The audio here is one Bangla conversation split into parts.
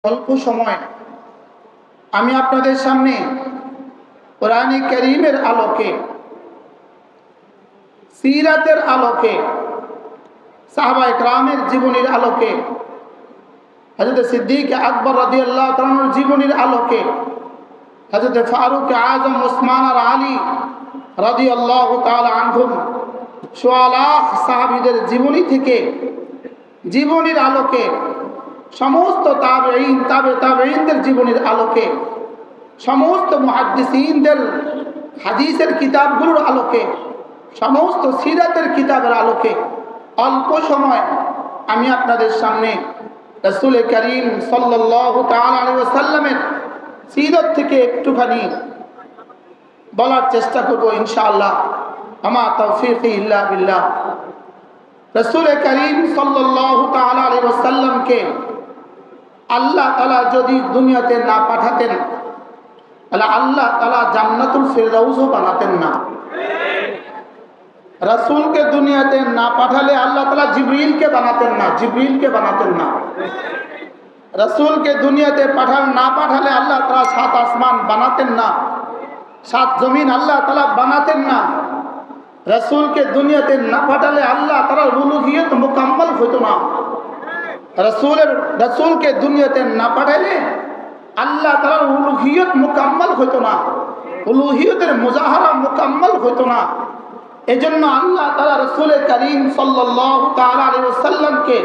অল্প সময় আমি আপনাদের সামনে কোরআনে কারীমের আলোকে, সিরাতের আলোকে, সাহাবায়ে কেরামের জীবনীর আলোকে, হযরত সিদ্দিক আকবর রাদিয়াল্লাহু তাআলার জীবনীর আলোকে, হযরত ফারুক আযম উসমান আর আলী রাদিয়াল্লাহু তাআলা আনহুম সোয়ালাখ সাহাবীদের জীবনী থেকে, জীবনীর আলোকে, সমস্ত তাবেঈন তাবেঈনদের জীবনীর আলোকে, সমস্ত মুহাদ্দিসিনদের হাদিসের কিতাবগুলোর আলোকে, সমস্ত সিরাতের কিতাবের আলোকে অল্প সময় আমি আপনাদের সামনে রাসূল করিম সাল্লাল্লাহু তাআলা আলাইহি ওয়াসাল্লামের সিরাত থেকে একটুখানি বলার চেষ্টা করব ইনশাআল্লাহ। আমা তাওফীকি ইল্লা বিল্লাহ। রাসূল করিম সাল্লাল্লাহু তাআলা আলাইহি ওয়াসাল্লামকে আল্লাহ তাআলা যদি দুনিয়াতে না পাঠাতেন তাহলে আল্লাহ তাআলা জান্নাতুল ফিরদাউসও বানাতেন না। রাসূলকে দুনিয়াতে না পাঠালে আল্লাহ তাআলা জিবরিলকে বানাতেন না, জিবরিলকে বানাতেন না। রাসূলকে দুনিয়াতে না পাঠালে আল্লাহ তাআলা সাত আসমান বানাতেন না, সাত জমিন আল্লাহ তাআলা বানাতেন না। রাসূলকে দুনিয়াতে না পাঠালে আল্লাহ তাআলার উলুহিয়ত মুকাম্মল হতো না। রাসূলকে দুনিয়াতে না পাঠালে আল্লাহ তাআলার উলুহিয়ত মুকাম্মল হতো না, উলুহিয়তের মুজাহারা মুকাম্মল হতো না। এজন্য আল্লাহ তাআলা রাসূল করিম সাল্লাল্লাহু তাআলা আলাইহি ওয়াসাল্লামকে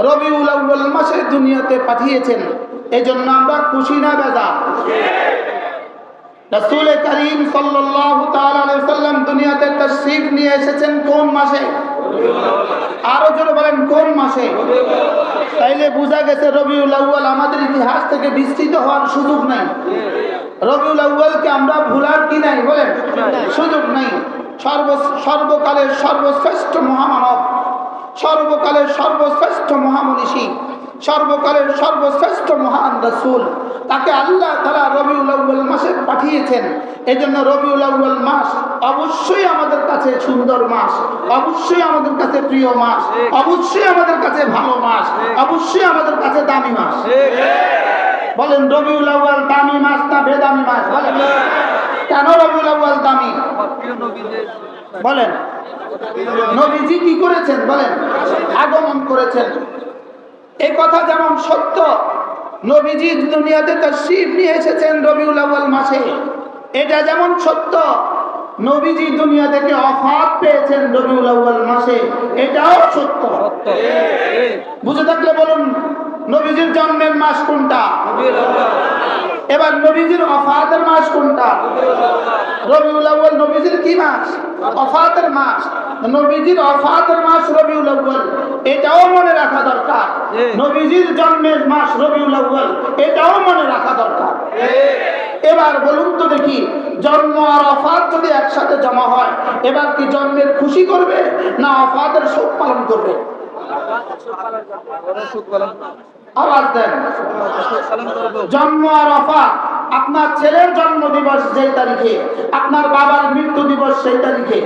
রবিউল আউয়াল মাসে দুনিয়াতে পাঠিয়েছেন। এজন্য আমরা খুশি না বেজার? রাসূল করিম সাল্লাল্লাহু তাআলা আলাইহি ওয়াসাল্লাম দুনিয়াতে তাশরীফ নিয়ে এসেছেন কোন মাসে? আরো জোরে বলেন, কোন মাসে? তাইলে বোঝা গেছে রবিউল আউয়াল আমাদের ইতিহাস থেকে বিস্তৃত হওয়ার সুযোগ নাই। রবিউল আউয়ালকে আমরা ভুলার কি নাই বলেন? সুযোগ নাই। সর্বকালের সর্বশ্রেষ্ঠ মহামানব, সর্বকালের সর্বশ্রেষ্ঠ মহামনীষী, সর্বকালের সর্বশ্রেষ্ঠ মহান রাসূল, তাকে আল্লাহ তাআলা রবিউল আউয়াল মাসে পাঠিয়েছেন। এজন্য রবিউল আউয়াল মাস অবশ্যই আমাদের কাছে সুন্দর মাস, অবশ্যই আমাদের কাছে প্রিয় মাস, অবশ্যই আমাদের কাছে ভালো মাস, অবশ্যই আমাদের কাছে দামি মাস। বলেন রবিউল আউয়াল দামি মাস না বেদামি মাস? বলেন কেন রবিউল আউয়াল দামি? বলেন নবীজি কি করেছেন? বলেন আগমন করেছেন। এই কথা যেমন সত্য, নবীজি দুনিয়াতে তাশরীফ নিয়ে এসেছেন রবিউল আউয়াল মাসে, এটা যেমন সত্য নবীজি দুনিয়া থেকে ওফাত পেয়েছেন রবিউল আউয়াল মাসে, এটাও সত্য। বুঝে থাকলে বলুন নবীজির জন্মের মাস কোনটা? এবার নবীজির ওফাতের মাস কোনটা? রবিউল আউয়াল নবীজির কি মাস? ওফাতের মাস। নবীজির ওফাতের মাস রবিউল আউয়াল, এটাও মনে রাখা দরকার। নবীজির জন্মের মাস রবিউল আউয়াল, এটাও মনে রাখা দরকার। এবার বলুন তো দেখি, জন্ম আর ওফাত যদি একসাথে জমা হয়, এবার কি জন্মের খুশি করবে না ওফাতের শোক পালন করবে? আওয়াজ দেন। জন্ম আর ওফাত, আপনার ছেলের জন্ম দিবস যেই তারিখে, আপনার বাবার মৃত্যু দিবস সেই তারিখে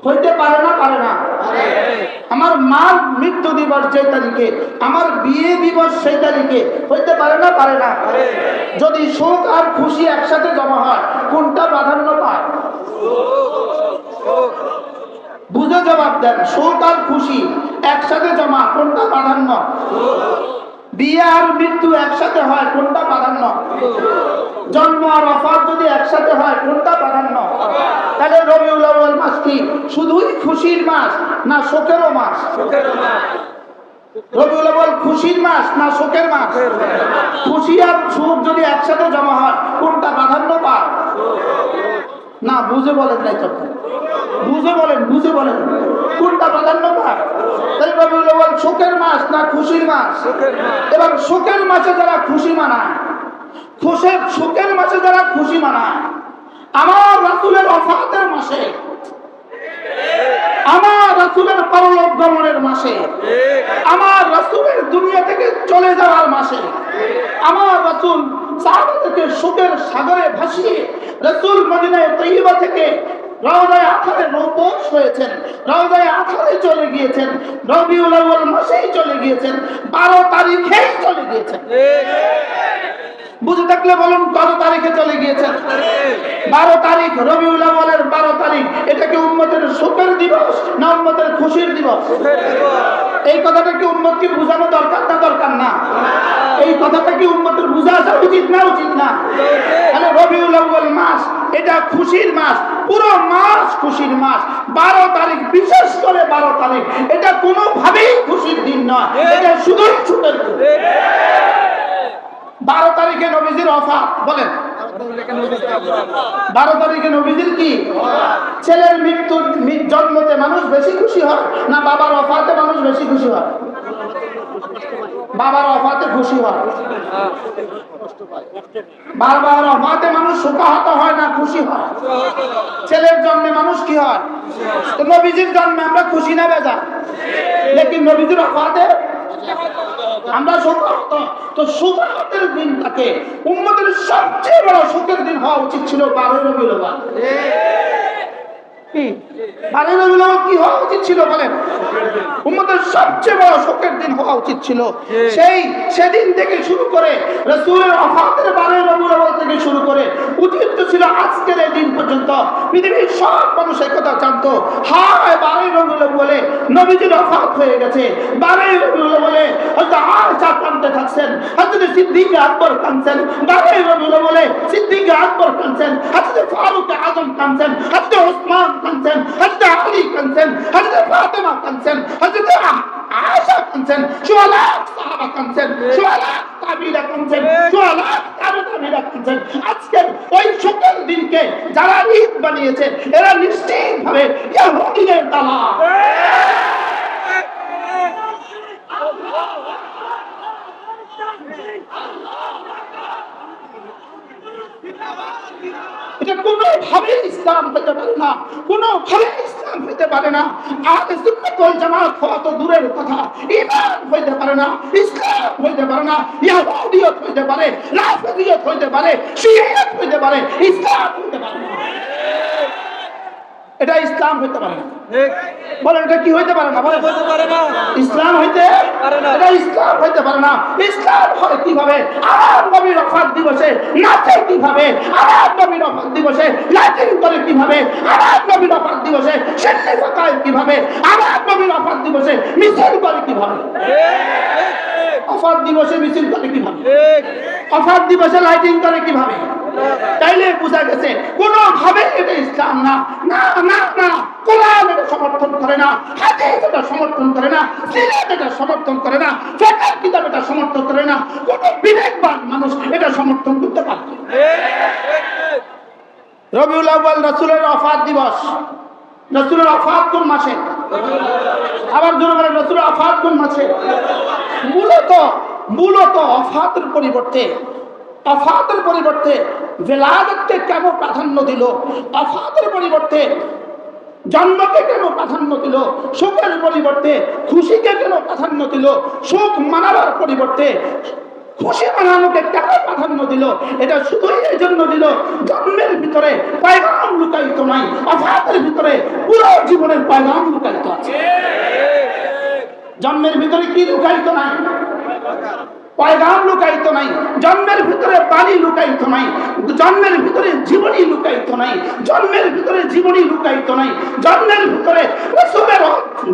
হইতে পারে না? পারে না? আমার মার মৃত্যু দিবস যেই তারিখে, আমার বিয়ে দিবস সেই তারিখে হইতে পারে না? পারে না? যদি শোক আর খুশি একসাথে জমা হয়, কোনটা প্রাধান্য পায়? বুঝে জবাব দেন। শোক আর খুশি একসাথে জমা, কোনটা প্রাধান্য? বিয়ে আর মৃত্যু একসাথে হয়, কোনটা প্রাধান্য? জন্ম আর ওফাত যদি একসাথে হয়, কোনটা প্রাধান্য? তাহলে রবিউল আউয়াল মাস কি শুধুই খুশির মাস না শোকেরও মাস? রবিউল আউয়াল খুশির মাস না শোকের মাস? খুশি আর শোক যদি একসাথে জমা হয়, কোনটা প্রাধান্য পায়? না বুঝে বলেন নাই তো, বুঝে বলেন, বুঝে বলেন কোনটা প্রাধান্য পায়? তাহলে রবিউল আউয়াল শোকের মাস না খুশির মাস? এবার শোকের মাসে যারা খুশি মানায়, শোকের মাসে যারা খুশি মানায়, আমার রাসূলের ওফাতের মাসে, আমার রাসূলের পরলোক গমনের মাসে, আমার রাসূলের দুনিয়া থেকে চলে যাওয়ার মাসে, আমার রাসূল সাহাবাদেরকে শোকের সাগরে ভাসিয়ে রাসূল মদিনায়ে তৈয়বা থেকে রওজায়ে আথারে নৌপোষ হয়েছেন, রওজায়ে আথারে চলে গিয়েছেন, রবিউল আউয়াল মাসেই চলে গিয়েছেন, 12 তারিখেই চলে গিয়েছেন। বুঝে থাকলে বলুন কত তারিখে চলে গিয়েছেন? 12 তারিখ, রবিউল আউয়ালের 12 তারিখ। এটা কি উম্মতের সুখের দিবস না উম্মতের খুশির দিবস? এই কথাটা কি উম্মতকে বোঝানো দরকার না দরকার না? এই কথাটা কি উম্মতের বোঝা আসা উচিত না উচিত না? তাহলে রবিউল আউয়াল মাস এটা খুশির মাস, পুরো মাস খুশির মাস। 12 তারিখ, বিশেষ করে 12 তারিখ, এটা কোনোভাবেই খুশির দিন নয়, এটা শুধুই ছুটের দিন। 12 তারিখে নবীজির ওফাত, বলেন 12 তারিখে নবীজির কি? ছেলের মৃত্যুর জন্মতে মানুষ বেশি খুশি হয় না বাবার ওফাতে মানুষ বেশি খুশি হয়? বাবার ওফাতে খুশি হয়। বাবার ওফাতে মানুষ শোকাহত হয় না খুশি হয়? ছেলের জন্মে মানুষ কি হয়? তো নবীজির জন্মে আমরা খুশি না বেজার? লেকিন নবীজির ওফাতে আমরা শোকাহত। তো শোকাহতের দিনটাকে উম্মতের সবচেয়ে বড় সুখের দিন হওয়া উচিত ছিল 12 রবিউল আউয়াল। কি 12 রবিউল আউয়াল কি হওয়া উচিত ছিল বলেন? উম্মতের সবচেয়ে বড় সুখের দিন হওয়া উচিত ছিল। সেদিন থেকে শুরু করে রাসূলের ওফাতের 12 রবিউল আউয়াল থেকে শুরু করে উচিত ছিল আজকের এই দিন পর্যন্ত পৃথিবীর সব মানুষ এই কথা জানতো, হায় 12 রবিউল আউয়ালে নবীজির ওফাত হয়ে গেছে। 12 রবিউল আউয়ালে হযরত আয়েশা কাঁদতে থাকছেন, হযরত সিদ্দিক আকবর কাঁদছেন, 12 রবিউল আউয়ালে সিদ্দিক আকবর কাঁদছেন, হযরত ফারুক আযম কাঁদছেন, হযরত ওসমান কাঁদছেন, হযরত আলী কাঁদছেন, হযরত ফাতেমা কাঁদছেন, হযরত আয়েশা কাঁদছেন, সুহালা সাহাবা কাঁদছেন, সুহালা তাবিরা কাঁদছেন, সুহালা তাবিরা কাঁদছেন। আজকের ওই সুখের দিনকে যারা ঈদ বানিয়েছে এরা নিশ্চিতভাবে ইহুদিদের দালাল। এটা কোনোভাবে ইসলাম হতে পারে না, কোনোভাবে ইসলাম হতে পারে না। আহলে সুন্নাত ওয়াল জামাত হওয়া তো দূরের কথা, ঈমান হইতে পারে না, ইসলাম হইতে পারে না, ইহুদিয়ত হইতে পারে, রাফিদিয়ত হইতে পারে, শিয়াত হইতে পারে, ইসলাম হইতে পারে না। এটা ইসলাম হইতে পারে না। বলেন এটা কি হইতে পারে না? বলেন হইতে পারে না, ইসলাম হইতে পারে না। এটা ইসলাম হইতে পারে না। ইসলাম হয় কিভাবে? আরব নবীর ওফাত দিবসে নাচে কিভাবে? আরব নবীর ওফাত দিবসে লাইটিং করে কিভাবে? আরব নবীর ওফাত দিবসে শিরকে ফাকায় কিভাবে? আরব নবীর ওফাত দিবসে মিছিল করে কিভাবে? ওফাত দিবসে মিছিল করে কিভাবে? ওফাত দিবসে লাইটিং করে কিভাবে? তাইলে বোঝা গেছে কোনোভাবে এটা ইসলাম না। না না না, কোরআন এটা সমর্থন করে না, হাদিস এটা সমর্থন করে না, সিরাত এটা সমর্থন করে না, ফিকহ কিতাব এটা সমর্থন করে না, কোন বিবেকবান মানুষ এটা সমর্থন করতে পারে না। রবিউল আউয়াল রাসূলের ওফাত দিবস। রাসূলের ওফাত কোন মাসে? আবার জোরে বলেন, রাসূলের ওফাত কোন মাসে? মূলত ওফাতের পরিবর্তে ভেলাদতকে কেন প্রাধান্য দিল? ওফাতের পরিবর্তে জন্মকে কেন প্রাধান্য দিল? সুখের পরিবর্তে খুশিকে কেন প্রাধান্য দিল? সুখ মানাবার পরিবর্তে খুশি মানানোকে কেন প্রাধান্য দিল? এটা শুধুই এই জন্য দিল, জন্মের ভিতরে পয়গাম লুকায়িত নাই, ওফাতের ভিতরে পুরো জীবনের পয়গাম লুকায়িত আছে। জন্মের ভিতরে কি লুকায়িত নাই? পয়গাম লুকায়িত নাই। জন্মের ভিতরে বাণী লুকায়িত নাই, জন্মের ভিতরে জীবনী লুকায়িত নাই, জন্মের ভিতরে জীবনী লুকায়িত নাই, জন্মের ভিতরে রাসূলের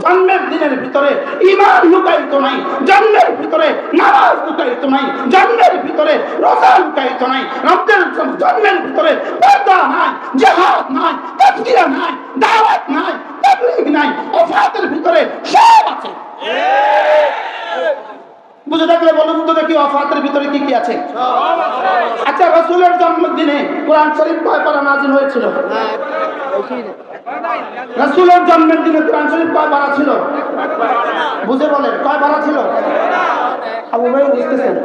জন্মের দিনের ভিতরে ঈমান লুকায়িত নাই, জন্মের ভিতরে নামাজ লুকায়িত নাই, জন্মের ভিতরে রোজা লুকায়িত নাই, জন্মের ভিতরে পর্দা নাই, জিহাদ নাই, তাজকিয়া নাই, দাওয়াত নাই, তাবলীগ নাই, ওফাতের ভিতরে সব আছে। বুঝে থাকলে বলুন তো দেখি ওফাতের ভিতরে কি কি আছে? আচ্ছা, রাসূলের জন্মদিনে কোরআন শরীফ কয় পারা নাযিল হয়েছিল? রাসূলের জন্মের দিনে কোরআন শরীফ কয় পারা ছিল? বুঝে বলেন, কয় পারা ছিল? আবু ভাই বুঝতেছেন?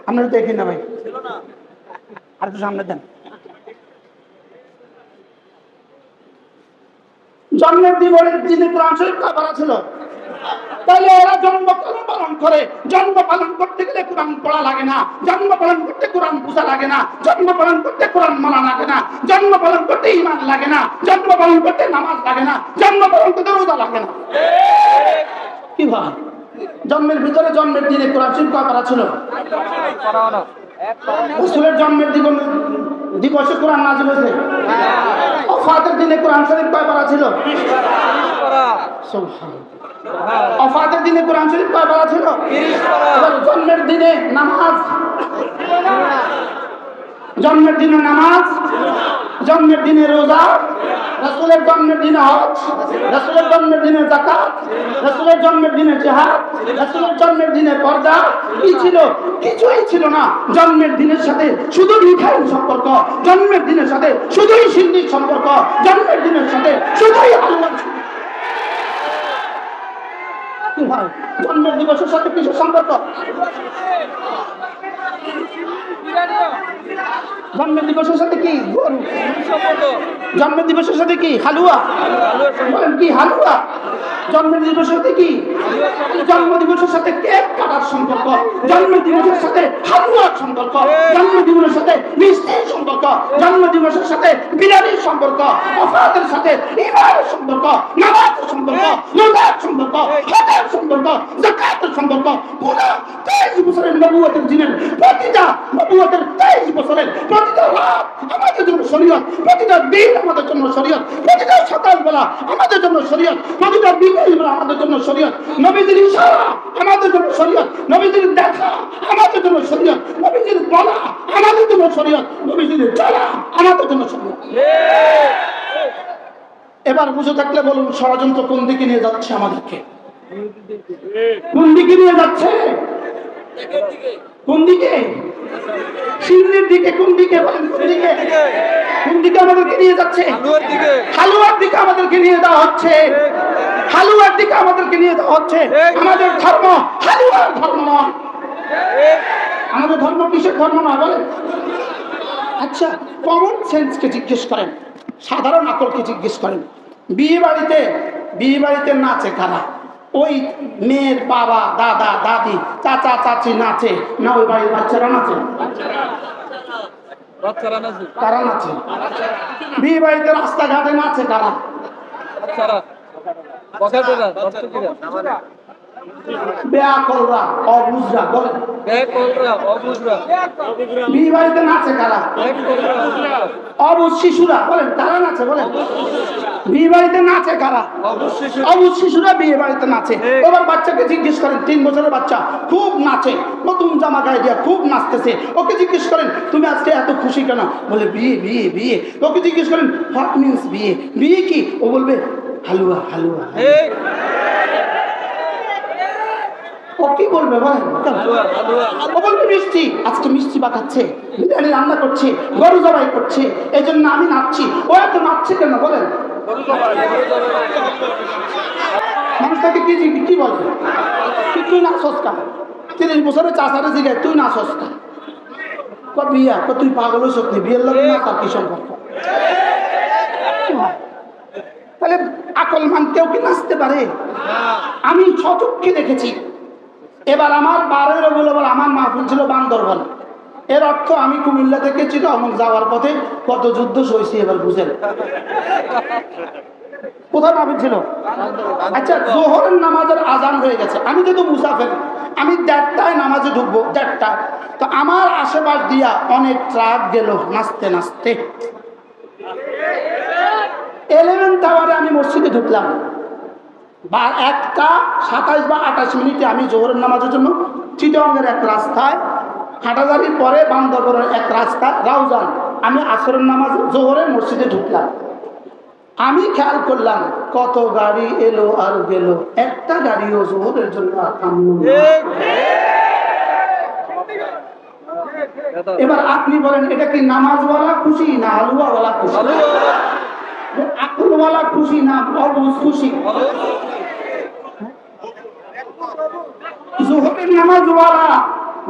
আপনারা দেখেন না ভাই, আর একটু সামনে দেন। জন্মের দিনে কোরআন শরীফ কয় পারা ছিল? তাহলে এরা জন্ম কেন পালন করে? জন্ম পালন করতে গেলে কোরআন পড়া লাগে না, জন্ম পালন করতে কোরআন বোঝা লাগে না, জন্ম পালন করতে কোরআন মানা লাগে না, জন্ম পালন করতে ঈমান লাগে না, জন্ম পালন করতে নামাজ লাগে না, জন্ম পালন করতে রোজা লাগে না। কি ভাই, জন্মের ভিতরে জন্মের দিনে কোরআন শরীফ করা ছিল? রাসূলের জন্মের দিবসে কোরআন নাযিল হয়েছে। ওফাতের দিনে কোরআন শরীফ কয় পারা ছিল? সুবহানাল্লাহ। ওফাতের দিনে কোরআন শরীফ কয় পারা ছিল? জন্মের দিনে নামাজ, জন্মের দিনে নামাজ, জন্মের দিনে রোজা, রাসূলের জন্মের দিনে হজ, রাসূলের জন্মের দিনে যাকাত, রাসূলের জন্মের দিনে জিহাদ, রাসূলের জন্মের দিনে পর্দা কি ছিল? কিছুই ছিল না। জন্মের দিনের সাথে শুধু মিঠাইয়ের সম্পর্ক, জন্মের দিনের সাথে শুধুই সিন্ধির সম্পর্ক, জন্মের দিনের সাথে শুধুই আল্লাহর কি ভাই, জন্মের দিবসের সাথে কিসের সম্পর্ক? জন্মের দিবসের সাথে কি গরু? জন্মের দিবসের সাথে কি হালুয়া? বলেন কি হালুয়া? জন্মের দিবসের সাথে কি? জন্ম দিবসের সাথে কেক কাটার সম্পর্ক, জন্ম দিবসের সাথে হালুয়ার সম্পর্ক, জন্ম দিবসের সাথে মিষ্টির সম্পর্ক, জন্ম দিবসের সাথে বিরিয়ানির সম্পর্ক, ওফাতের সাথে ঈমানের সম্পর্ক, নামাজের সম্পর্ক, রোজার সম্পর্ক, হজের সম্পর্ক, যাকাতের সম্পর্ক। পুরো 23 বছরের নবুয়তের দিনের প্রতিটা নবুয়তের 23 বছরের প্রতিটা রাত আমাদের জন্য শরীয়ত, প্রতিটা দিন আমাদের জন্য শরীয়ত, প্রতিটা সকালবেলা আমাদের জন্য শরীয়ত, প্রতিটা বিকেলবেলা আমাদের জন্য শরীয়ত, নবীজির ইশারা আমাদের জন্য শরীয়ত, নবীজির দেখা আমাদের জন্য শরীয়ত, নবীজির বলা আমাদের জন্য শরীয়ত, নবীজির চলা আমাদের জন্য শরীয়ত। এবার বুঝে থাকলে বলুন, ষড়যন্ত্র কোন দিকে নিয়ে যাচ্ছে আমাদেরকে? কোন দিকে নিয়ে যাচ্ছে? কোন দিকে? সিন্ধির দিকে। কোন দিকে বলেন? কোন দিকে? কোন দিকে আমাদেরকে নিয়ে যাচ্ছে? হালুয়ার দিকে আমাদেরকে নিয়ে যাওয়া হচ্ছে, হালুয়ার দিকে আমাদেরকে নিয়ে যাওয়া হচ্ছে। আমাদের ধর্ম হালুয়ার ধর্ম নয়। আমাদের ধর্ম কিসের ধর্ম নয় বলেন? আচ্ছা, কমন সেন্সকে জিজ্ঞেস করেন, সাধারণ আকলকে জিজ্ঞেস করেন। বিয়ে বাড়িতে নাচে কারা? ওই মেয়ের বাবা, দাদা, দাদি, চাচা, চাচি নাচে না ওই বাড়ির বাচ্চারা নাচে? কারা নাচে? বিয়ে বাড়িতে রাস্তাঘাটে নাচে কারা? বেয়াকলরা, অবুঝরা বলেন। বিয়ে বাড়িতে নাচে কারা? অবুঝ শিশুরা বলেন। কারা নাচে বলেন? বিয়ে বাড়িতে নাচে কারা? অবুঝ শিশুরা বিয়ে বাড়িতে নাচে। এবার বাচ্চাকে জিজ্ঞেস করেন, 3 বছরের বাচ্চা খুব নাচে, নতুন জামা গায়ে দিয়া খুব নাচতেছে, ওকে জিজ্ঞেস করেন তুমি আজকে এত খুশি কেন? বলে বিয়ে বিয়ে বিয়ে। ওকে জিজ্ঞেস করেন হোয়াট মিন্স বিয়ে, বিয়ে কি? ও বলবে হালুয়া হালুয়া। ও কি বলবে বলেন? ও বলবে মিষ্টি, আজকে মিষ্টি পাকাচ্ছে, বিরিয়ানি রান্না করছে, গরু জবাই করছে, এই জন্য আমি নাচছি। ও এত নাচছে কেন বলেন? মানুষ তাকে কি বলে? তুই নাচস কেন? 30 বছরের চাষারে জিগায় তুই নাচস কেন? বিয়া তুই পাগল হইছ, বিয়ের লোক না তার কি সম্পর্ক? তাহলে আকলমান কেউ কি নাচতে পারে? আমি সচক্ষে দেখেছি। এবার আমার 12 রবিউল আউয়াল আমার মাহফিল ছিল বান্দরবান। এর অর্থ আমি কুমিল্লা থেকে চিটাগং যাওয়ার পথে কত যুদ্ধ সইছি এবার বুঝেন। কোথায় মাহফিল ছিল? আচ্ছা, জোহরের নামাজের আজান হয়ে গেছে, আমি যেহেতু মুসাফির, আমি 1:30টায় নামাজে ঢুকবো, 1:30টায়। তো আমার আশেপাশ দিয়া অনেক ট্রাক গেল নাচতে নাচতে। 11 টাওয়ারে আমি মসজিদে ঢুকলাম। 1:27 বা 28 মিনিটে আমি জোহরের নামাজের জন্য চিটাগংয়ের এক রাস্তায়, হাটাজারির পরে বান্দরবনের এক রাস্তা রাউজান, আমি আসরের নামাজ জোহরের মসজিদে ঢুকলাম। আমি খেয়াল করলাম কত গাড়ি এলো আর গেল, একটা গাড়িও জোহরের জন্য থামলো না। এবার আপনি বলেন এটা কি নামাজওয়ালা খুশি না হালুয়াওয়ালা খুশি? আকলওয়ালা খুশি না অবুঝ খুশি?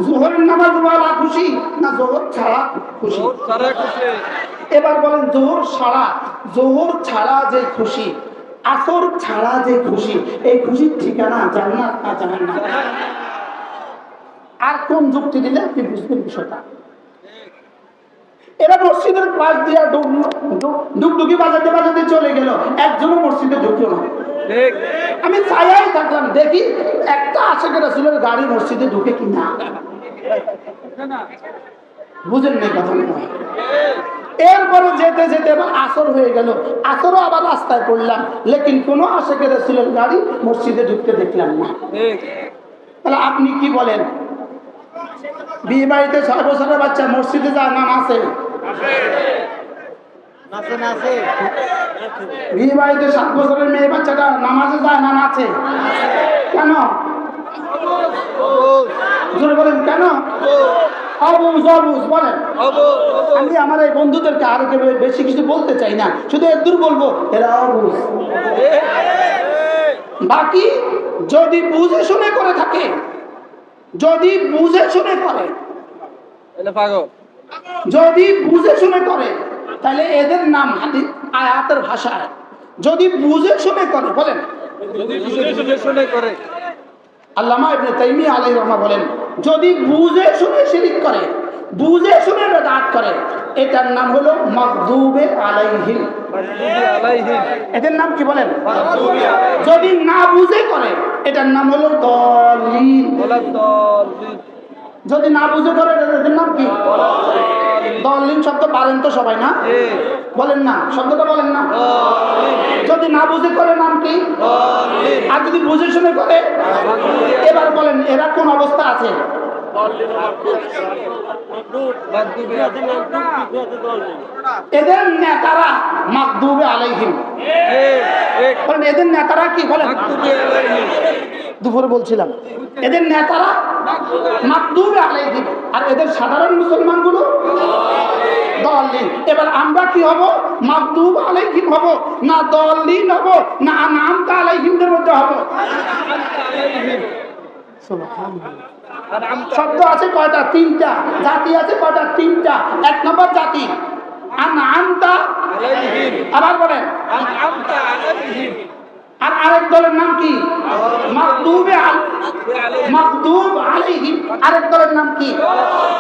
জোহরের নামাজওয়ালা খুশি না জোহর ছাড়া খুশি? এবার বলেন জোহর ছাড়া যে খুশি, আসর ছাড়া যে খুশি, এই খুশির ঠিকানা জান্নাত না জাহান্নাম। আর কোন যুক্তি দিলে আপনি বুঝবেন বিষয়টা? এরা মসজিদের পাশ দিয়ে ডুগডুগি বাজাতে বাজাতে চলে গেল, একজনও মসজিদে ঢুকলো না। আমি ছায়াই থাকলাম, দেখি একটা আশেকের রাসূলের গাড়ি মসজিদে ঢুকে কিনা। বুঝেন না কথা মনে হয়। এরপরে যেতে যেতে আবার আসর হয়ে গেল, আসরও আবার রাস্তায় পড়লাম, লেকিন কোনো আশেকের রাসূলের গাড়ি মসজিদে ঢুকতে দেখলাম না। তাহলে আপনি কি বলেন? বিয়ে বাড়িতে 6 বছরের বাচ্চা মসজিদে যায় না নাচে? বিয়ে বাড়িতে 7 বছরের মেয়ে বাচ্চাটা নামাজে যায় না নাচে? কেন? জোরে বলেন কেন? অবুঝ অবুঝ বলেন। আমি আমার এই বন্ধুদেরকে আরো বেশি কিছু বলতে চাই না, শুধু এদূর বলবো এরা অবুঝ। বাকি যদি বুঝে শুনে করে থাকে, যদি বুঝে শুনে করে, যদি বুঝে শুনে করে, তাহলে এদের নাম হাদিস আয়াতের ভাষায় যদি বুঝে শুনে করে। বলেন যদি বুঝে শুনে করে। আল্লামা ইবনে তাইমিয়া আলাইহিস রাহমাহ বলেন, যদি বুঝে শুনে শিরক করে, বুঝে শুনে বিদআত করে, এটার নাম হলো মাগদুবে আলাইহিম। এটার নাম কি বলেন? যদি না বুঝে করে, এটার নাম হলো দাল্লিন। যদি না বুঝে করে, এটার নাম কি? দাল্লিন শব্দ পারেন তো সবাই না? বলেন না, শব্দটা বলেন না। যদি না বুঝে করে নাম কি? আর যদি বুঝে শুনে করে, এবার বলেন এরা কোন অবস্থা আছে? এদের নেতারা মাগদুবে আলাইহিম। বলেন এদের নেতারা কি? বলেন দুপুরে বলছিলাম এদের নেতারা মাগদুবে আলাইহিম, আর এদের সাধারণ মুসলমান গুলো দাল্লিন। এবার আমরা কি হব? মাগদুব আলাইহিম হব না দাল্লিন হব না আনআমতা আলাইহিমদের মধ্যে হব? শব্দ আছে কয়টা? 3টা। জাতি আছে কয়টা? 3টা। 1 নম্বর জাতি আনআমতা আলাইহিম। আবার বলেন আনআমতা আলাইহিম। আর আরেক দলের নাম কি? মাগদুবে মাগদুব আলাইহিম। আরেক দলের নাম কি?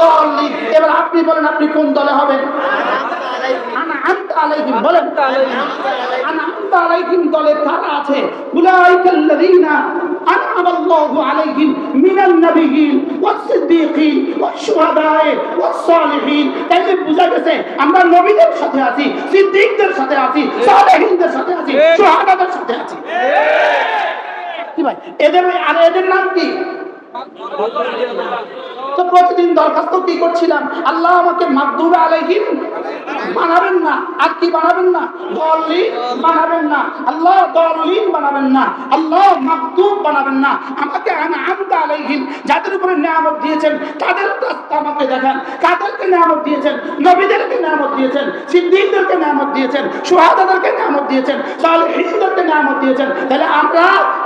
দাল্লিন। এবার আপনি বলেন আপনি কোন দলে হবেন? আনআমতা আলাইহিম। বলেন আনআমতা আলাইহিম দলে কারা আছে? উলাইকাল্লাযীনা আনআমাল্লাহু আলাইহিম মিনান নাবিয়্যিন ওয়াস-সিদ্দীকিন ওয়াশ-শুহাদায়ে ওয়াস-সালিহিন। তাইলে বুঝা গেছে আমরা নবীদের সাথে আছি, সিদ্দীকদের সাথে আছি, সালেহিনদের সাথে আছি, শুহাদাদের সাথে আছি। কি ভাই এদের? আর এদের নাম কি? তো প্রতিদিন দরখাস্ত কি করছিলাম? আল্লাহ আমাকে মাগদুবে আলাইহিম বানাবেন না। আর কি বানাবেন না? দাল্লিন বানাবেন না। আল্লাহ দাল্লিন বানাবেন না, আল্লাহ মাগদুব বানাবেন না। আমাকে আনআমতা আলাইহিম, যাদের উপরে নিয়ামত দিয়েছেন তাদের রাস্তা আমাকে দেখান। কাদেরকে নিয়ামত দিয়েছেন? নবীদেরকে নিয়ামত দিয়েছেন, সিদ্দীকদেরকে নিয়ামত দিয়েছেন, শুহাদাদেরকে নিয়ামত দিয়েছেন, সালেহিনদেরকে নিয়ামত দিয়েছেন। তাহলে আমরা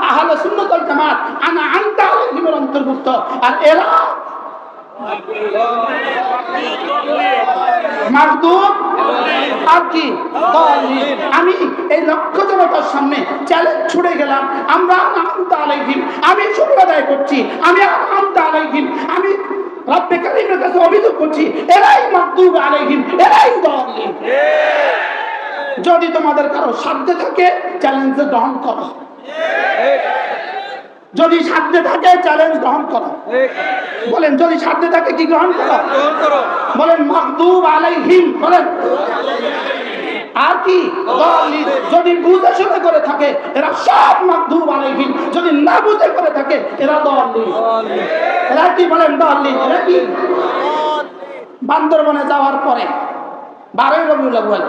আহলে সুন্নাত ওয়াল জামাত আনআমতা আলাইহিমের অন্তর্ভুক্ত। আর এরা মাগদুব আর কি? দাল্লিন। আমি এই লক্ষ জনতার সামনে চ্যালেঞ্জ ছুড়ে গেলাম, আমরা আনআমতা আলাইহিম, আমি শুকর আদায় করছি, আমি আনআমতা আলাইহিম, আমি রব্বে কারীমের কাছে অভিযোগ করছি এরাই মাগদুব আলাইহিম, এরাই দাল্লিন। যদি তোমাদের কারো সাধ্যে থাকে চ্যালেঞ্জ গ্রহণ করো, যদি সাধ্যে থাকে চ্যালেঞ্জ গ্রহণ করো। বলেন যদি সাধ্যে থাকে কি গ্রহণ করো? বলেন মাগদুব আলাইহিম। বলেন আর কি? দাল্লিন। যদি বুঝে শুনে করে থাকে এরা সব মাগদুব আলাইহিম, যদি না বুঝে করে থাকে এরা দাল্লিন। এরা কি? বলেন দাল্লিন। এরা কি? বান্দরবনে যাওয়ার পরে 12 রবিউল আউয়াল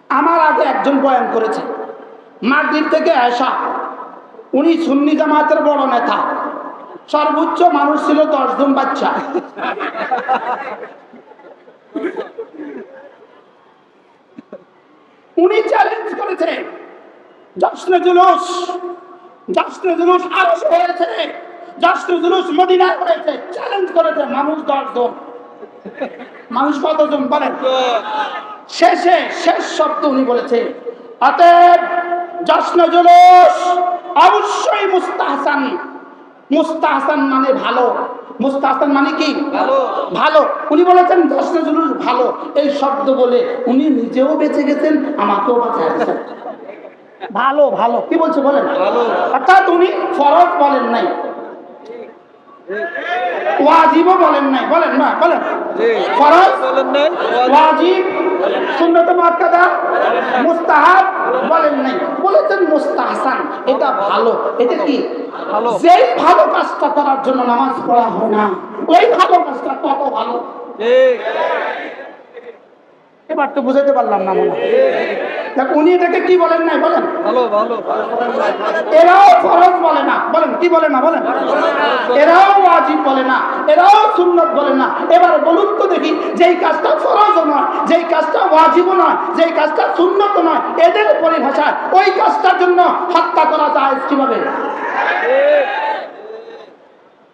আমার আগে একজন বয়ান করেছে, মাগরিব থেকে এশা। উনি সুন্নি জামাতের বড় নেতা, সর্বোচ্চ মানুষ ছিল 10 জন বাচ্চা। উনি চ্যালেঞ্জ করেছে জশ্নে জুলুস, জশ্নে জুলুস আরশে হয়েছে, জশ্নে জুলুস মদিনায় হয়েছে। চ্যালেঞ্জ করেছে মানুষ 10 জন। মানুষ কতজন বলেন? শেষ শব্দ উনি বলেছে, অতএব জশ্ন জুলুস অবশ্যই মুস্তাহসান। মুস্তাহসান মানে ভালো, মুস্তাহসান মানে কি ভালো, ভালো। উনি বলেছেন জশ্ন জুলুস ভালো, এই শব্দ বলে উনি নিজেও বেঁচে গেছেন, আমাকেও বাঁচাচ্ছেন। ভালো ভালো কি বলছে বলেন, অর্থাৎ উনি ফরজ বলেন নাই, ওয়াজিবও বলেন নাই, বলেন না বলেন, ফরজ বলেন নাই, ওয়াজিব সুন্নাত মুআক্কাদা মুস্তাহাব বলেন নাই, বলেছেন মুস্তাহসান। এটা ভালো। এটা কি ভালো? যেই ভালো কাজটা করার জন্য নামাজ পড়া হয় না, ওই ভালো কাজটা কত ভালো। ঠিক, এবার তো বুঝাতে পারলাম না মনে হয়। উনি এটাকে কি বলেন নাই, বলেন ভালো ভালো। এরাও ফরজ বলে না, বলেন কি বলে না, বলেন এরাও ওয়াজিব বলে না, এরাও সুন্নাত বলে না। এবার বলুন তো দেখি, যেই কাজটা ফরজও নয়, যেই কাজটা ওয়াজিবও নয়, যেই কাজটা সুন্নাতও নয়, এদের পরিভাষায় ওই কাজটার জন্য হত্যা করা যায় কিভাবে?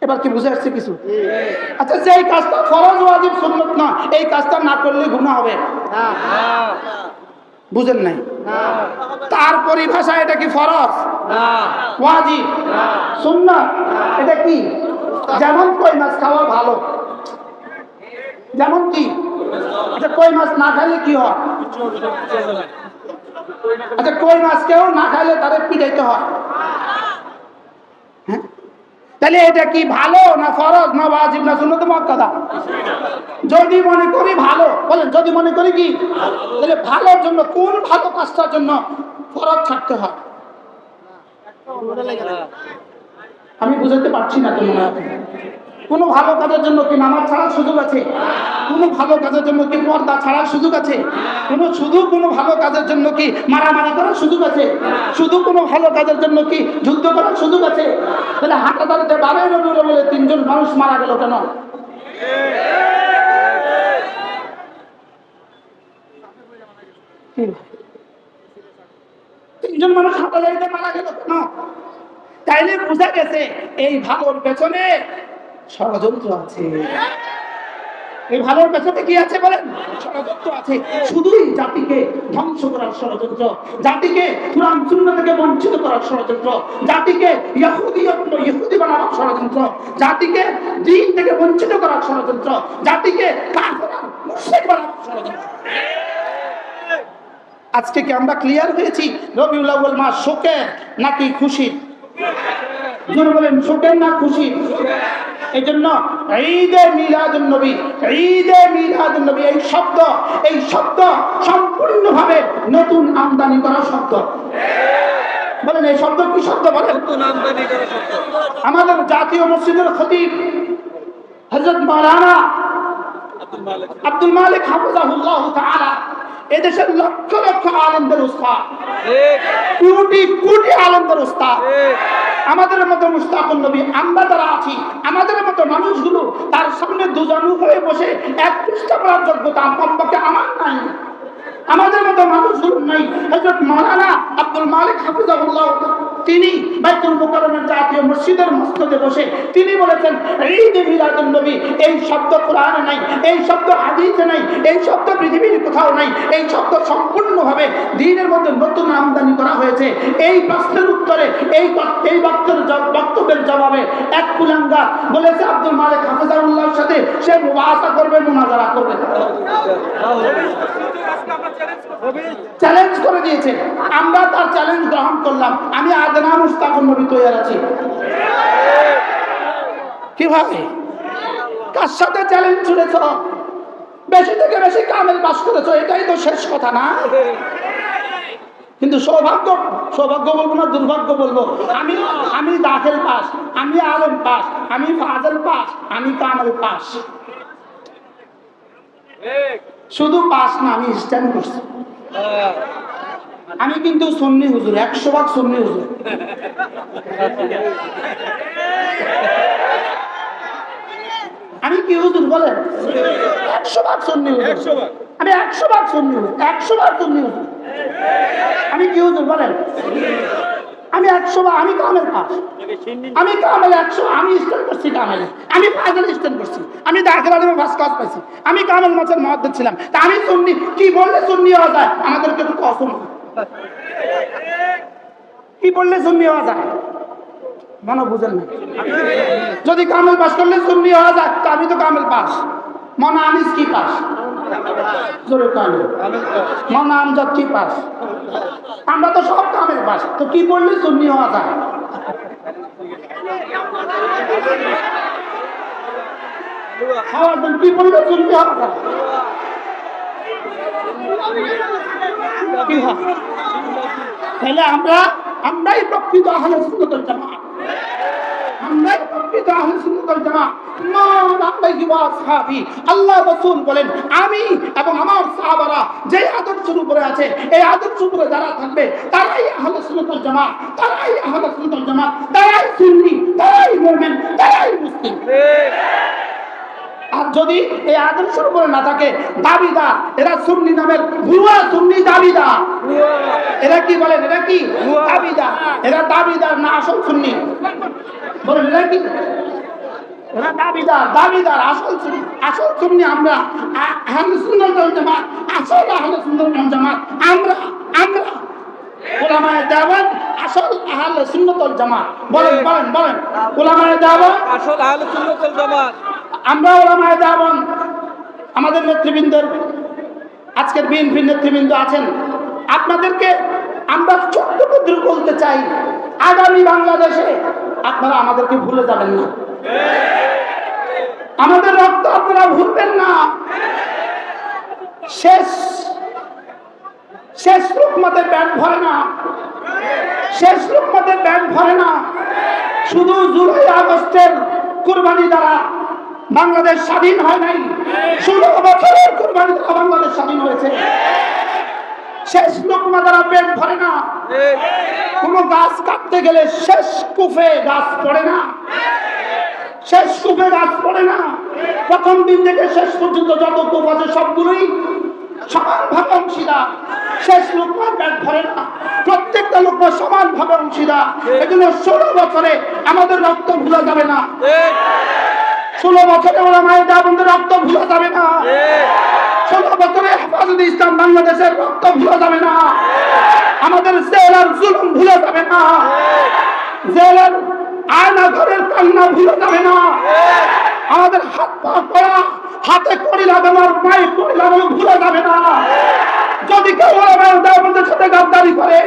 এবার কি বুঝে আসছে কিছু? আচ্ছা, যেই কাজটা ফরজ ওয়াজিব সুন্নাত না, এই কাজটা না করলে গুনাহ হবে, বুঝেন নাই? তার পরিভাষা এটা কি ফরজ ওয়াজিব সুন্নাত? এটা কি? যেমন কই মাছ খাওয়া ভালো, যেমন কি আচ্ছা কই মাছ না খাইলে কি হয়? আচ্ছা কই মাছ কেউ না খাইলে তারে পিটাইতে হয়, হ্যাঁ? তাহলে এটা কি ভালো না ফরজ না ওয়াজিব না সুন্নাত মুআক্কাদা? যদি মনে করি ভালো, বলেন যদি মনে করি কি, তাহলে ভালোর জন্য কোন ভালো কাজটার জন্য ফরজ ছাড়তে হয়? আমি বুঝাতে পারছি না তোমরা। কোন ভালো কাজের জন্য কি নামাজ ছাড়ার সুযোগ আছে? কোন ভালো কাজের জন্য কি পর্দা ছাড়ার সুযোগ আছে? কোনো ভালো কাজের জন্য কি মারামারি করার সুযোগ আছে? শুধু কোনো ভালো কাজের জন্য কি যুদ্ধ করার সুযোগ আছে? তাহলে হাটাদারিতে 12 রবিউল বলে 3 জন মানুষ মারা গেল কেন? তিনজন মানুষ হাটাদারিতে মারা গেল কেন? তাইলে বোঝা গেছে এই ভালোর পেছনে ষড়যন্ত্র আছে। এই ভালোর পেছনে কি আছে বলেন? ষড়যন্ত্র আছে। শুধুই জাতিকে ধ্বংস করার ষড়যন্ত্র, জাতিকে কুরআন সুন্নাহ থেকে বঞ্চিত করার ষড়যন্ত্র, জাতিকে ইহুদি বানানোর ষড়যন্ত্র, জাতিকে দ্বীন থেকে বঞ্চিত করার ষড়যন্ত্র, জাতিকে কাফের মুশরিক বানানোর ষড়যন্ত্র। আজকে কি আমরা ক্লিয়ার হয়েছি রবিউল আউয়াল মাস শোকের নাকি খুশির? জোরে বলেন, শোকের না খুশির? এই জন্য ঈদে মিলাদুন নবী, ঈদে মিলাদুন নবী এই শব্দ সম্পূর্ণভাবে নতুন আমদানি করা শব্দ। বলেন এই শব্দ কি শব্দ? বলেন নতুন আমদানি করা শব্দ। আমাদের জাতীয় মসজিদের খতিব হযরত মাওলানা আব্দুল মালিক হাফিজাহুল্লাহ তাআলা এদেশের লক্ষ লক্ষ আলেমদের উস্তাদ, কোটি কোটি আলেমদের উস্তাদ। আমাদের মতো মুশতাকুন নবী আমরা যারা আছি, আমাদের মতো মানুষগুলো তার সামনে দুজনু হয়ে বসে এক পৃষ্ঠা পড়ার যোগ্যতা কমপক্ষে আমার নাই, আমাদের মতো মানুষগুলো নাই। হযরত মাওলানা আব্দুল মালিক হাফিজাহুল্লাহ তিনি বাইতুল মুকাররমের জাতীয় মসজিদের মসজিদে বসে তিনি বলেছেন ঈদে মিলাদুন নবী এই শব্দ কোরআনে নাই, এই শব্দ হাদিসে নাই, এই শব্দ পৃথিবীর কোথাও নাই, এই শব্দ সম্পূর্ণভাবে দ্বীনের মধ্যে নতুন আমদানি করা হয়েছে। এই প্রশ্নের উত্তরে এই বক্তব্যের জবাবে এক কুলাঙ্গার বলেছে আব্দুল মালিক হাফিজাহুল্লাহর সাথে সে মুবাহাসা করবে, মুনাজারা করবে, চ্যালেঞ্জ করে দিয়েছে। আমরা তার চ্যালেঞ্জ গ্রহণ করলাম। আমি আদনা মুশতাকুন নবী তৈরি আছি। কিভাবে কার সাথে চ্যালেঞ্জ ছুড়েছ? বেশি থেকে বেশি কামেল পাস করেছো, এটাই তো শেষ কথা না? কিন্তু সৌভাগ্য বলবো না দুর্ভাগ্য বলবো, আমি দাখিল পাস, আমি আলেম পাস, আমি ফাজল পাস, আমি কামেল পাস। শুধু পাস না, আমি স্ট্যান্ড করছি। আমি কিন্তু সুন্নি হুজুর, 100% সুন্নি হুজুর। আমি কি হুজুর বলেন? 100% সুন্নি হুজুর। আমি 100% সুন্নি হুজুর, 100% সুন্নি হুজুর। আমি কি হুজুর বলেন? আমি 100, আমি কামেল পাস, আমি কামেল 100, আমি স্ট্যান্ড করছি কামেল, আমি ফাজল স্ট্যান্ড করছি, আমি দাখিল আলেমে ফার্স্ট ক্লাস পাইছি, আমি কামেল মাছের মুহাদ্দিস ছিলাম। তা আমি সুন্নি কি বললে সুন্নি হওয়া যায়? আমাদেরকে একটু কসম। কি পড়লে সুন্নি হওয়া যায়? মনে বুঝেন না। যদি কামেল পাস করলে সুন্নি হওয়া যায়, তো আমি তো কামেল পাস। মনা আনিস কি পাস? জোরে কামেল। মনা আমজাদ কি পাস? আমরা তো সব কামেল পাস, তো কি পড়লে সুন্নি হওয়া যায়? কি পড়লে সুন্নি হওয়া যায়? তাহলে আমরাই প্রকৃত আহলে সুন্নাত ওয়াল জামাত। আমরাই প্রকৃত আহলে সুন্নাত ওয়াল জামাত। আল্লাহ রাসূল বলেন, আমি এবং আমার সাহাবারা যে আদর্শের উপরে আছে, এই আদর্শের উপরে যারা থাকবে তারাই আহলে সুন্নাত ওয়াল জামাত, তারাই আহলে সুন্নাত ওয়াল জামাত, তারাই সুন্নি, তারাই মুমিন, তারাই মুসলিম। আর যদি এই আদর্শের উপরে না থাকে, দাবিদার, এরা সুন্নি নামের ভুয়া সুন্নি দাবিদার। এরা কি বলেন? এরা কি দাবিদার? এরা দাবিদার না আসল সুন্নি? বলেন এরা কি? এরা দাবিদার, দাবিদার। আসল সুন্নি, আসল সুন্নি আমরা, আহলে সুন্নাত ওয়াল জামাত, আসল আহলে সুন্নাত ওয়াল জামাত আমরা। উলামায়ে দেওবন্দ আসল আহলে সুন্নাত ওয়াল জামাত। বলেন বলেন বলেন, উলামায়ে দেওবন্দ আসল আহলে সুন্নাত ওয়াল জামাত। আমরা উলামায়ে দেওবন্দ, আমাদের নেতৃবৃন্দের, আজকের বিএনপির নেতৃবৃন্দ আছেন, আপনাদেরকে আমরা ছোট্ট করে বলতে চাই, আগামী বাংলাদেশে আপনারা আমাদেরকে ভুলে যাবেন না। আমাদের রক্ত আপনারা ভুলবেন না। শেষ লোকমাতে ব্যাট ভরে না, শেষ লোকমাতে ব্যাট ভরে না। শুধু জুলাই আগস্টের কুরবানি দ্বারা বাংলাদেশ স্বাধীন হয় নাই, 16 বছরের কুরবানি দ্বারা বাংলাদেশ স্বাধীন হয়েছে। শেষ লোকমা দ্বারা পেট ভরে না। কোন গাছ কাটতে গেলে শেষ কুফে গাছ পড়ে না, শেষ কুফে গাছ পড়ে না। প্রথম দিন থেকে শেষ পর্যন্ত যত কূপ আছে সবগুলোই সমানভাবে অংশীদার। শেষ লোকমার পেট ভরে না, প্রত্যেকটা লোকমা সমানভাবে অংশীদার। এজন্য 16 বছরে আমাদের রক্ত ভুলা যাবে না। 16 বছরে উলামায়ে দেওবন্দের রক্ত ভুলা যাবে না। 16 বছরে হেফাজতে ইসলাম বাংলাদেশের রক্ত ভুলা যাবে না। আমাদের জেলার জুলুম ভুলা যাবে না। জেলার আয়না ঘরের কান্না ভুলা যাবে না। আমাদের হাত পা পড়া, হাতে কড়ি লাগানোর, পায়ে কড়ি লাগানো ভুলা যাবে না। যদি কেউ উলামায়ে দেওবন্দের সাথে গাদ্দারি করে,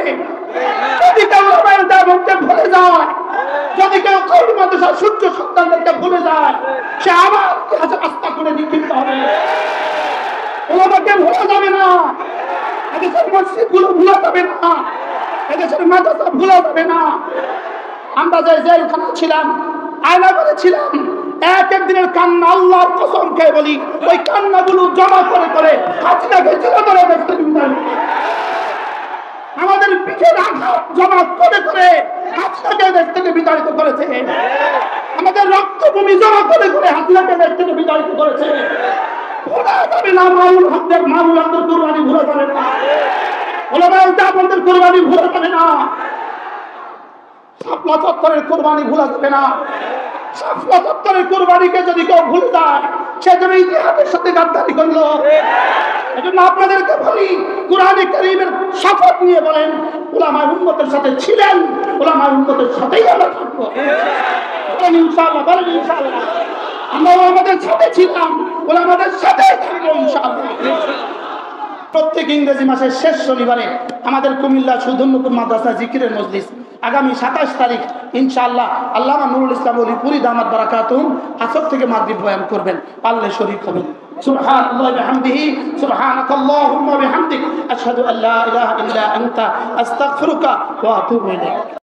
যদি কেউ উলামায়ে দেওবন্দকে ভুলে যায়, যদি কেউ কওমি মাদ্রাসার সূর্য সন্তানদেরকে ভুলে যায়, সে আবার কাছে আস্থা করে নিক্ষিপ্ত হবে। ওলামাকে ভোলা যাবে না। এদেশের মসজিদগুলো ভোলা যাবে না, এদেশের মাদ্রাসা ভোলা যাবে না। আমরা যে জেলখানা ছিলাম, আয়না করে ছিলাম, এক দিনের কান্না, আল্লাহর কসম খেয়ে বলি, ওই কান্নাগুলো জমা করে করে হাসিনাকে চিরতরে দেখতে দিবেন। আমাদের পিঠের আঘাত জমা করে করে হাসিনাকে দেশ থেকে বিতাড়িত করেছে। আমাদের রক্তভূমি জমা করে করে হাসিনাকে দেশ থেকে বিতাড়িত করেছে। ভোলা যাবে না মামুল হকদের কুরবানি ভোলা যাবে না। উলামায়ে দেওবন্দের কুরবানি ভোলা যাবে না। শাপলা চত্বরের কুরবানি ভোলা যাবে না। শাপলা চত্বরের কুরবানিকে যদি কেউ ভুলে যায়, সে যেন ইতিহাসের সাথে গাদ্দারি করলো। এজন্য আপনাদেরকে বলি, কুরআনে কারীমের শপথ নিয়ে বলেন, উলামায়ে উম্মতের সাথে ছিলেন, উলামায়ে উম্মতের সাথেই আমরা থাকবো। বলেন ইনশাআল্লাহ, বলেন ইনশাআল্লাহ। আমরা আমাদের সাথে ছিলাম, আমাদের সাথে থাকবো ইনশাআল্লাহ। প্রত্যেক ইংরেজি মাসের শেষ শনিবারে আমাদের কুমিল্লা সুধন্যপুর মাদ্রাসা জিকিরের মজলিস আগামী 27 তারিখ ইনশাআল্লাহ আল্লামা নুরুল ইসলাম ওলিপুরি দামাত বারাকাতুহুম আসর থেকে মাগরিব বয়ান করবেন। পারলে শরীক হবেন। সুবহানাল্লাহি ওয়া বিহামদিহি, সুবহানাকাল্লাহুম্মা ওয়া বিহামদিক, আশহাদু আল্লা ইলাহা ইল্লা আনতা, আস্তাগফিরুকা ওয়া আতুবু ইলাইক।